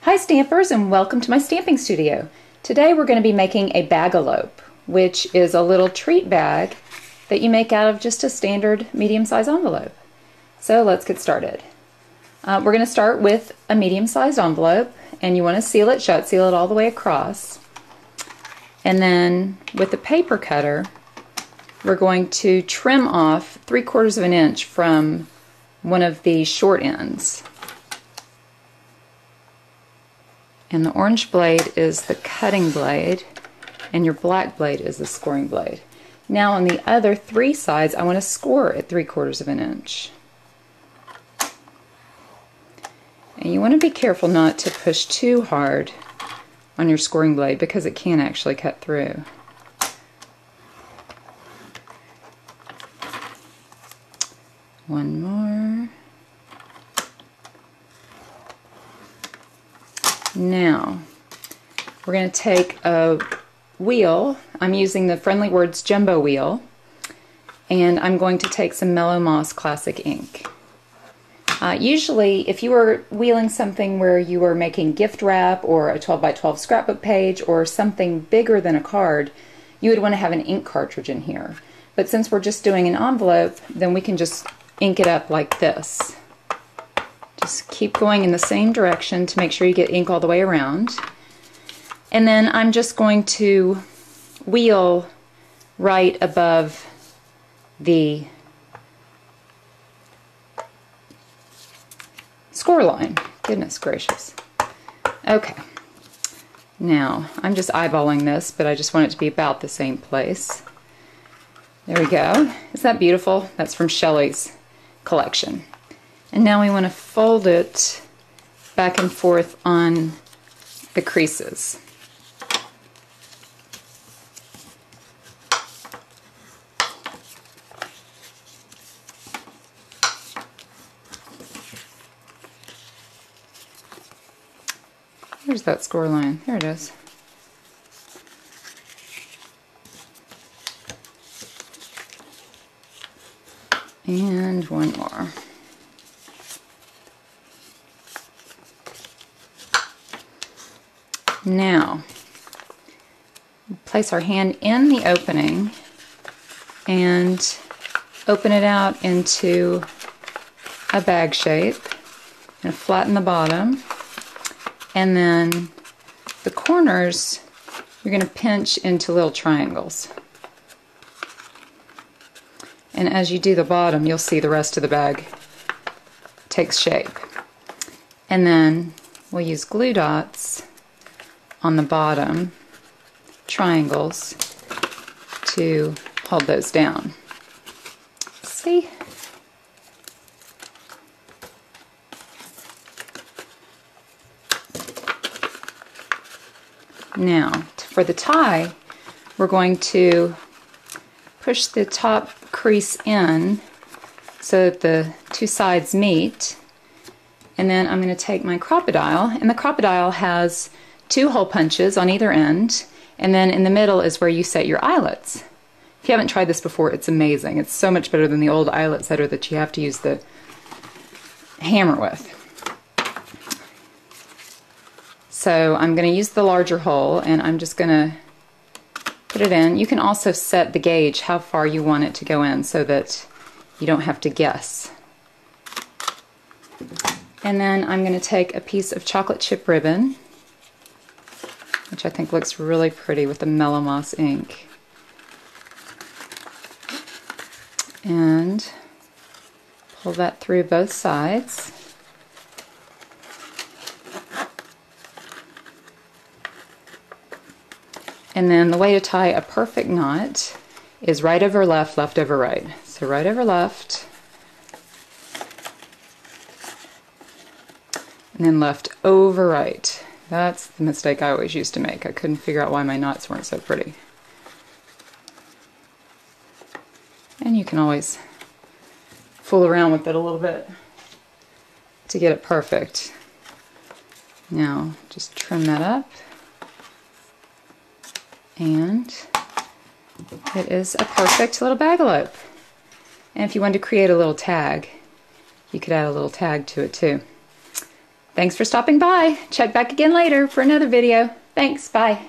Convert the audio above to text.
Hi stampers, and welcome to my stamping studio. Today we're going to be making a bagalope, which is a little treat bag that you make out of just a standard medium-sized envelope. So let's get started. We're going to start with a medium-sized envelope, and you want to seal it shut, seal it all the way across. And then with the paper cutter, we're going to trim off 3/4 of an inch from one of the short ends. And the orange blade is the cutting blade, and your black blade is the scoring blade. Now on the other three sides, I want to score at 3/4 of an inch. And you want to be careful not to push too hard on your scoring blade because it can actually cut through. One more. Now, we're going to take a wheel. I'm using the Friendly Words Jumbo Wheel, and I'm going to take some Mellow Moss Classic ink. Usually, if you were wheeling something where you were making gift wrap or a 12 by 12 scrapbook page or something bigger than a card, you would want to have an ink cartridge in here. But since we're just doing an envelope, then we can just ink it up like this. Just keep going in the same direction to make sure you get ink all the way around. And then I'm just going to wheel right above the score line. Goodness gracious. Okay. Now, I'm just eyeballing this, but I just want it to be about the same place. There we go. Isn't that beautiful? That's from Shelley's collection. And now we want to fold it back and forth on the creases. Where's that score line? There it is. And one more. Now, place our hand in the opening and open it out into a bag shape and flatten the bottom, and then the corners you're going to pinch into little triangles. And as you do the bottom, you'll see the rest of the bag takes shape. And then we'll use glue dots on the bottom, triangles, to hold those down. See? Now, for the tie, we're going to push the top crease in so that the two sides meet, and then I'm going to take my crocodile, and the crocodile has 2 hole punches on either end, and then in the middle is where you set your eyelets. If you haven't tried this before, it's amazing. It's so much better than the old eyelet setter that you have to use the hammer with. So I'm going to use the larger hole, and I'm just going to put it in. You can also set the gauge how far you want it to go in so that you don't have to guess. And then I'm going to take a piece of chocolate chip ribbon, which I think looks really pretty with the Mellow Moss ink, and pull that through both sides. And then the way to tie a perfect knot is right over left, left over right. So right over left, and then left over right. That's the mistake I always used to make. I couldn't figure out why my knots weren't so pretty. And you can always fool around with it a little bit to get it perfect. Now, just trim that up. And it is a perfect little bagalope. And if you wanted to create a little tag, you could add a little tag to it too. Thanks for stopping by. Check back again later for another video. Thanks, bye.